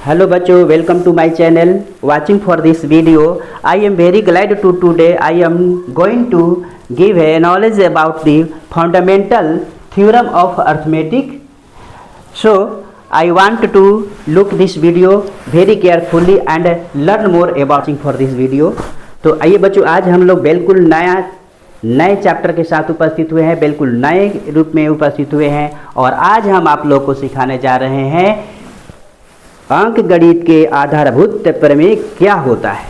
Hello बच्चों, welcome to my channel. Watching for this video, I am very glad to today I am going to give a knowledge about the fundamental theorem of arithmetic. So I want to look this video very carefully and learn more about for this video. तो आइए बच्चों, आज हम लोग बिल्कुल नए chapter के साथ उपस्थित हुए हैं, बिल्कुल नए रूप में उपस्थित हुए हैं और आज हम आप लोग को सिखाने जा रहे हैं अंक गणित के आधारभूत प्रमेय क्या होता है।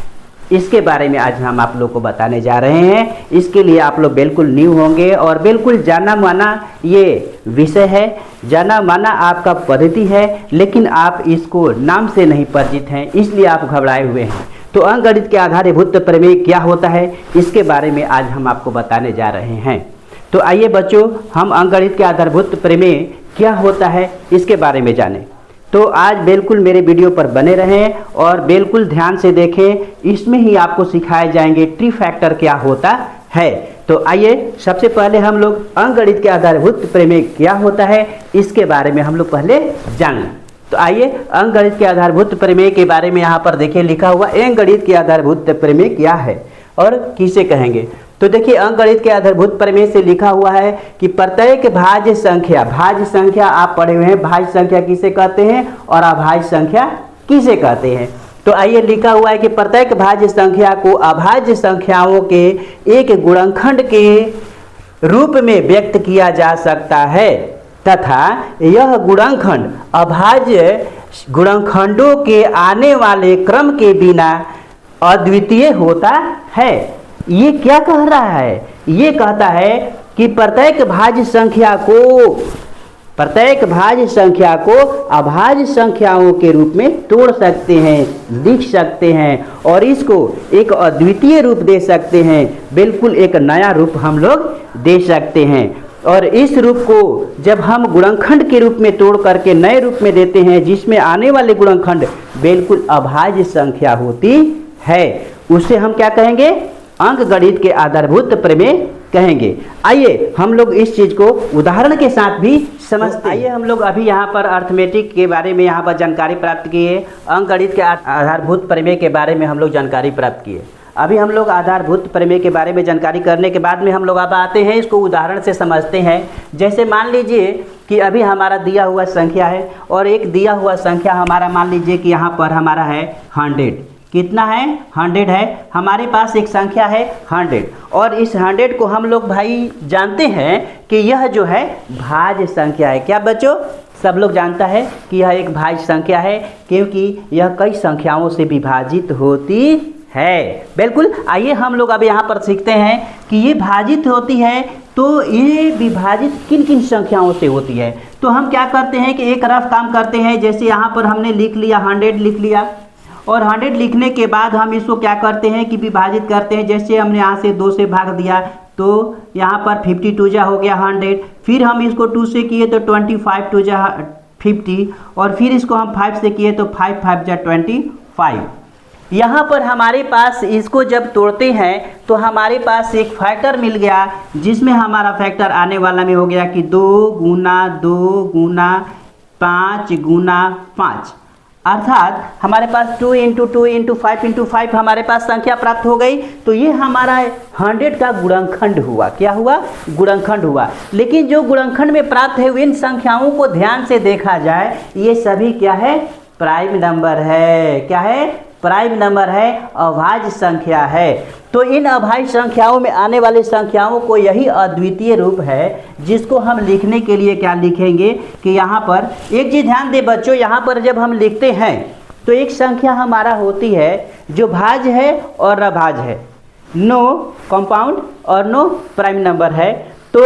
इसके बारे में आज हम आप लोग को बताने जा रहे हैं। इसके लिए आप लोग बिल्कुल न्यू होंगे और बिल्कुल जाना माना ये विषय है, जाना माना आपका पद्धति है, लेकिन आप इसको नाम से नहीं परिचित हैं, इसलिए आप घबराए हुए हैं। तो अंक गणित के आधारभूत प्रमेय क्या होता है, इसके बारे में आज हम आपको बताने जा रहे हैं। तो आइए बच्चों, हम अंक गणित के आधारभूत प्रमेय क्या होता है इसके बारे में जानें। तो आज बिल्कुल मेरे वीडियो पर बने रहें और बिल्कुल ध्यान से देखें। इसमें ही आपको सिखाए जाएंगे ट्री फैक्टर क्या होता है। तो आइए सबसे पहले हम लोग अंक गणित के आधारभूत प्रमेय क्या होता है इसके बारे में हम लोग पहले जान लें। तो आइए अंक गणित के आधारभूत प्रमेय के बारे में यहाँ पर देखिए लिखा हुआ अंक गणित के आधारभूत प्रमेय क्या है और किसे कहेंगे। तो देखिए अंक गणित के आधारभूत प्रमेय से लिखा हुआ है कि प्रत्येक भाज्य संख्या आप पढ़े हुए हैं, भाज्य संख्या किसे कहते हैं और अभाज्य संख्या किसे कहते हैं। तो आइए लिखा हुआ है कि प्रत्येक भाज्य संख्या को अभाज्य संख्याओं के एक गुणनखंड के रूप में व्यक्त किया जा सकता है तथा यह गुणनखंड अभाज्य गुणनखंडों के आने वाले क्रम के बिना अद्वितीय होता है। ये क्या कह रहा है? ये कहता है कि प्रत्येक भाज्य संख्या को अभाज्य संख्याओं के रूप में तोड़ सकते हैं, लिख सकते हैं और इसको एक अद्वितीय रूप दे सकते हैं, बिल्कुल एक नया रूप हम लोग दे सकते हैं। और इस रूप को जब हम गुणनखंड के रूप में तोड़ करके नए रूप में देते हैं जिसमें आने वाले गुणनखंड बिल्कुल अभाज्य संख्या होती है, उसे हम क्या कहेंगे? अंक गणित के आधारभूत प्रमेय कहेंगे। आइए हम लोग इस चीज को उदाहरण के साथ भी समझते हैं। आइए हम लोग अभी यहाँ पर अर्थमेटिक के बारे में यहाँ पर जानकारी प्राप्त किए, अंक गणित के आधारभूत प्रमेय के बारे में हम लोग जानकारी प्राप्त किए। अभी हम लोग आधारभूत प्रमेय के बारे में जानकारी करने के बाद में हम लोग अब आते हैं इसको उदाहरण से समझते हैं। जैसे मान लीजिए कि अभी हमारा दिया हुआ संख्या है और एक दिया हुआ संख्या हमारा मान लीजिए कि यहाँ पर हमारा है 100। कितना है? 100 है। हमारे पास एक संख्या है 100 और इस 100 को हम लोग भाई जानते हैं कि यह जो है भाज्य संख्या है। क्या बच्चों? सब लोग जानता है कि यह एक भाज्य संख्या है क्योंकि यह कई संख्याओं से विभाजित होती है। बिल्कुल। आइए हम लोग अब यहाँ पर सीखते हैं कि ये भाजित होती है तो ये विभाजित किन किन संख्याओं से होती है। तो हम क्या करते हैं कि एक रफ काम करते हैं। जैसे यहाँ पर हमने लिख लिया 100 लिख लिया और 100 लिखने के बाद हम इसको क्या करते हैं कि विभाजित करते हैं। जैसे हमने यहाँ से 2 से भाग दिया तो यहाँ पर 52 जा हो गया 100, फिर हम इसको 2 से किए तो 25 2 जा 50 और फिर इसको हम 5 से किए तो 5 5 जा 25। यहाँ पर हमारे पास इसको जब तोड़ते हैं तो हमारे पास एक फैक्टर मिल गया जिसमें हमारा फैक्टर आने वाला में हो गया कि 2 गुना 2 गुना 5 गुना 5, अर्थात हमारे पास 2 × 2 × 5 × 5 हमारे पास संख्या प्राप्त हो गई। तो ये हमारा 100 का गुणनखंड हुआ। क्या हुआ? गुणनखंड हुआ। लेकिन जो गुणनखंड में प्राप्त है इन संख्याओं को ध्यान से देखा जाए ये सभी क्या है? प्राइम नंबर है। क्या है? प्राइम नंबर है, अभाज्य संख्या है। तो इन अभाज्य संख्याओं में आने वाली संख्याओं को यही अद्वितीय रूप है जिसको हम लिखने के लिए क्या लिखेंगे कि यहाँ पर एक चीज़ ध्यान दे बच्चों, यहाँ पर जब हम लिखते हैं तो एक संख्या हमारा होती है जो भाज्य है और अभाज्य है, नो कंपाउंड और नो प्राइम नंबर है। तो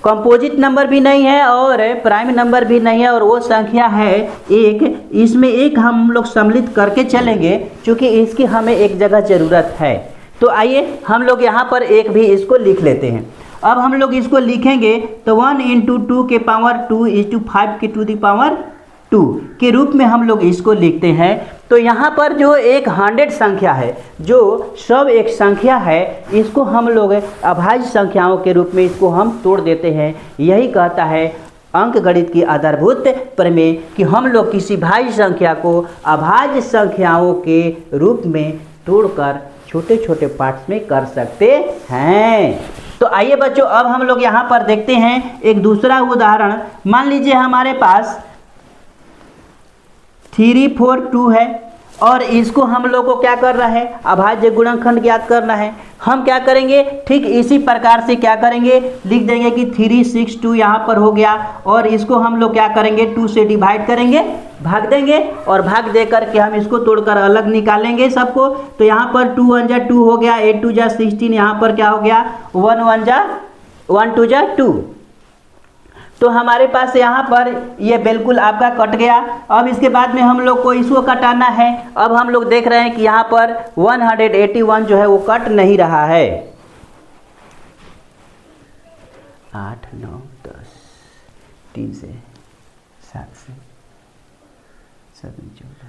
कंपोजिट नंबर भी नहीं है और प्राइम नंबर भी नहीं है और वो संख्या है एक। इसमें एक हम लोग सम्मिलित करके चलेंगे क्योंकि इसकी हमें एक जगह ज़रूरत है। तो आइए हम लोग यहाँ पर एक भी इसको लिख लेते हैं। अब हम लोग इसको लिखेंगे तो 1 × 2 के पावर 2 × 5 के टू द पावर 2 के रूप में हम लोग इसको लिखते हैं। तो यहाँ पर जो एक 100 संख्या है, जो सब एक संख्या है, इसको हम लोग अभाज्य संख्याओं के रूप में इसको हम तोड़ देते हैं। यही कहता है अंक गणित की आधारभूत प्रमेय कि हम लोग किसी भाज्य संख्या को अभाज्य संख्याओं के रूप में तोड़कर छोटे छोटे पार्ट्स में कर सकते हैं। तो आइए बच्चों, अब हम लोग यहाँ पर देखते हैं एक दूसरा उदाहरण। मान लीजिए हमारे पास 3, 4, 2 है और इसको हम लोग को क्या करना है, अभाज्य गुणनखंड ज्ञात करना है। हम क्या करेंगे, ठीक इसी प्रकार से क्या करेंगे, लिख देंगे कि 3, 6, 2 यहाँ पर हो गया और इसको हम लोग क्या करेंगे, 2 से डिवाइड करेंगे, भाग देंगे और भाग दे करके हम इसको तोड़कर अलग निकालेंगे सबको। तो यहाँ पर 2 1 जा 2 हो गया, 8 2 जा 16, यहाँ पर क्या हो गया 1 1 जा 1 2 जा 2। तो हमारे पास यहाँ पर ये बिल्कुल आपका कट गया। अब इसके बाद में हम लोग को इसको कटाना है। अब हम लोग देख रहे हैं कि यहाँ पर 181 जो है वो कट नहीं रहा है। 8 9 10 3 से 7 से 7 14।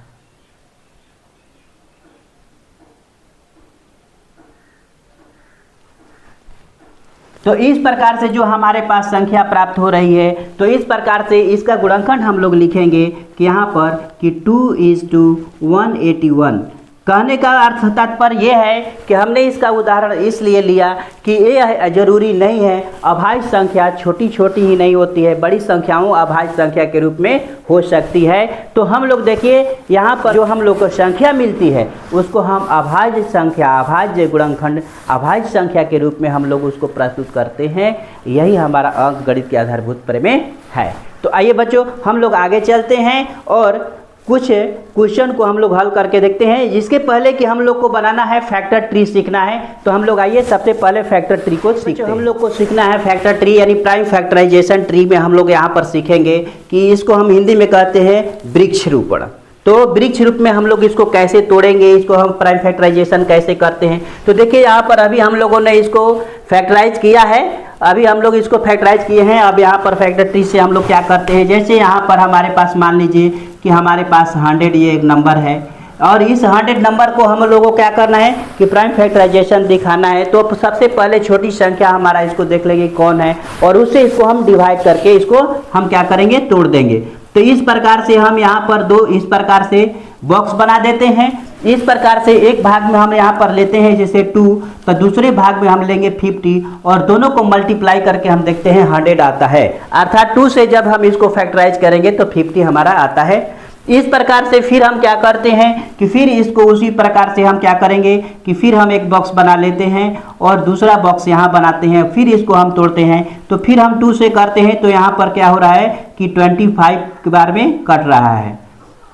तो इस प्रकार से जो हमारे पास संख्या प्राप्त हो रही है, तो इस प्रकार से इसका गुणनखंड हम लोग लिखेंगे कि यहाँ पर कि 2:181। कहने का अर्थ तात्पर्य ये है कि हमने इसका उदाहरण इसलिए लिया कि ये जरूरी नहीं है, अभाज्य संख्या छोटी छोटी ही नहीं होती है, बड़ी संख्याओं अभाज्य संख्या के रूप में हो सकती है। तो हम लोग देखिए यहाँ पर जो हम लोग को संख्या मिलती है उसको हम अभाज्य संख्या, अभाज्य गुणनखंड, अभाज्य संख्या के रूप में हम लोग उसको प्रस्तुत करते हैं। यही हमारा अंक गणित के आधारभूत प्रमेय है। तो आइए बच्चों, हम लोग आगे चलते हैं और कुछ क्वेश्चन को हम लोग हल करके देखते हैं। जिसके पहले कि हम लोग को बनाना है फैक्टर ट्री सीखना है, तो हम लोग आइए सबसे पहले फैक्टर ट्री को सीखते हैं। हम लोग को सीखना है फैक्टर ट्री यानी प्राइम फैक्टराइजेशन ट्री में हम लोग यहाँ पर सीखेंगे कि इसको हम हिंदी में कहते हैं वृक्ष रूपण। तो वृक्ष रूप में हम लोग इसको कैसे तोड़ेंगे, इसको हम प्राइम फैक्टराइजेशन कैसे करते हैं। तो देखिए यहाँ पर अभी हम लोगों ने इसको फैक्टराइज किया है, अभी हम लोग इसको फैक्टराइज किए हैं। अब यहाँ पर फैक्टर ट्री से हम लोग क्या करते हैं, जैसे यहाँ पर हमारे पास मान लीजिए कि हमारे पास 100 ये एक नंबर है और इस 100 नंबर को हम लोगों को क्या करना है कि प्राइम फैक्टराइजेशन दिखाना है। तो सबसे पहले छोटी संख्या हमारा इसको देख लेंगे कौन है और उससे इसको हम डिवाइड करके इसको हम क्या करेंगे, तोड़ देंगे। तो इस प्रकार से हम यहाँ पर दो इस प्रकार से बॉक्स बना देते हैं। इस प्रकार से एक भाग में हम यहाँ पर लेते हैं जैसे 2, तो दूसरे भाग में हम लेंगे 50 और दोनों को मल्टीप्लाई करके हम देखते हैं 100 आता है। अर्थात 2 से जब हम इसको फैक्टराइज करेंगे तो 50 हमारा आता है। इस प्रकार से फिर हम क्या करते हैं कि फिर इसको उसी प्रकार से हम क्या करेंगे कि फिर हम एक बॉक्स बना लेते हैं और दूसरा बॉक्स यहाँ बनाते हैं, फिर इसको हम तोड़ते हैं। तो फिर हम 2 से करते हैं तो यहाँ पर क्या हो रहा है कि 25 के बार में कट रहा है।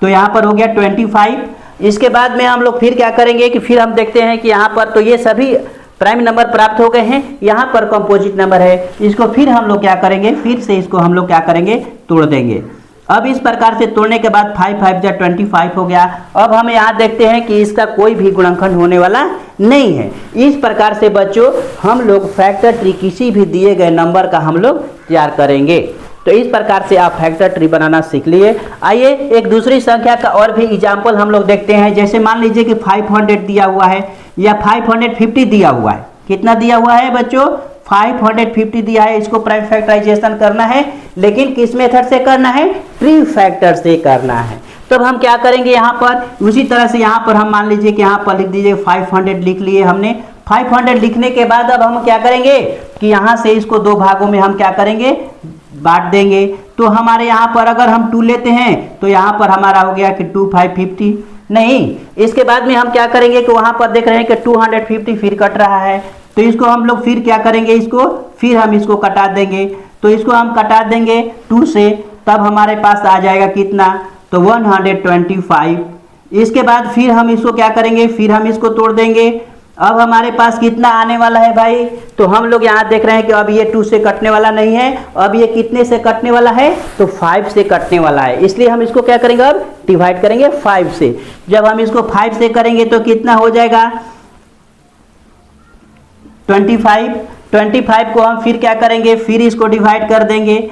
तो यहाँ पर हो गया 25। इसके बाद में हम लोग फिर क्या करेंगे कि फिर हम देखते हैं कि यहाँ पर तो ये सभी प्राइम नंबर प्राप्त हो गए हैं, यहाँ पर कंपोजिट नंबर है। इसको फिर हम लोग क्या करेंगे, फिर से इसको हम लोग क्या करेंगे, तोड़ देंगे। अब इस प्रकार से तोड़ने के बाद 5 5 जा 25 हो गया। अब हम यहाँ देखते हैं कि इसका कोई भी गुणनखंड होने वाला नहीं है। इस प्रकार से बच्चों हम लोग फैक्टर ट्री किसी भी दिए गए नंबर का हम लोग तैयार करेंगे। तो इस प्रकार से आप फैक्टर ट्री बनाना सीख लिए। आइए एक दूसरी संख्या का और भी एग्जाम्पल हम लोग देखते हैं। जैसे मान लीजिए कि 500 दिया हुआ है या 550 दिया हुआ है। कितना दिया हुआ है बच्चों, 550 दिया है। इसको प्राइम फैक्टराइजेशन करना है, लेकिन किस मेथड से करना है, ट्री फैक्टर से करना है। तब हम क्या करेंगे, यहाँ पर उसी तरह से यहाँ पर हम मान लीजिए कि यहाँ पर लिख दीजिए 500 लिख लिए हमने। 500 लिखने के बाद अब हम क्या करेंगे कि यहाँ से इसको 2 भागों में हम क्या करेंगे, बांट देंगे। तो हमारे यहाँ पर अगर हम 2 लेते हैं तो यहाँ पर हमारा हो गया कि 2 5 50 नहीं। इसके बाद में हम क्या करेंगे कि वहाँ पर देख रहे हैं कि 250 फिर कट रहा है। तो इसको हम लोग फिर क्या करेंगे, इसको फिर हम इसको कटा देंगे। तो इसको हम कटा देंगे 2 से, तब हमारे पास आ जाएगा कितना, तो 125। इसके बाद फिर हम इसको क्या करेंगे, फिर हम इसको तोड़ देंगे। अब हमारे पास कितना आने वाला है भाई, तो हम लोग यहाँ देख रहे हैं कि अब ये 2 से कटने वाला नहीं है। अब ये कितने से कटने वाला है, तो 5 से कटने वाला है। इसलिए हम इसको क्या करेंगे, अब डिवाइड करेंगे 5 से। जब हम इसको 5 से करेंगे तो कितना हो जाएगा, 25 को हम फिर क्या करेंगे, फिर इसको डिवाइड कर देंगे।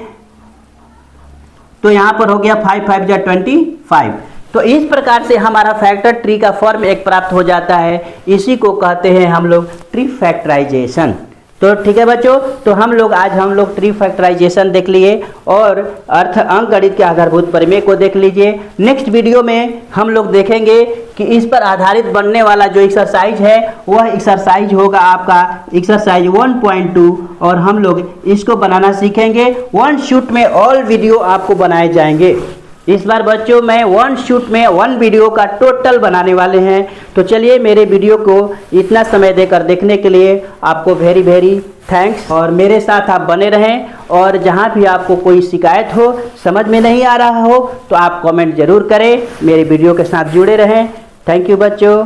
तो यहाँ पर हो गया 5 5 जा 25। तो इस प्रकार से हमारा फैक्टर ट्री का फॉर्म एक प्राप्त हो जाता है। इसी को कहते हैं हम लोग ट्री फैक्टराइजेशन। तो ठीक है बच्चों, तो हम लोग ट्री फैक्टराइजेशन देख लिए और अर्थ अंक गणित के आधारभूत प्रमेय को देख लीजिए। नेक्स्ट वीडियो में हम लोग देखेंगे कि इस पर आधारित बनने वाला जो एक्सरसाइज है वह एक्सरसाइज होगा आपका एक्सरसाइज 1.2 और हम लोग इसको बनाना सीखेंगे। वन शूट में ऑल वीडियो आपको बनाए जाएंगे। इस बार बच्चों मैं वन शूट में 1 वीडियो का टोटल बनाने वाले हैं। तो चलिए, मेरे वीडियो को इतना समय देकर देखने के लिए आपको वेरी वेरी थैंक्स और मेरे साथ आप बने रहें। और जहां भी आपको कोई शिकायत हो, समझ में नहीं आ रहा हो, तो आप कमेंट जरूर करें, मेरे वीडियो के साथ जुड़े रहें। थैंक यू बच्चों।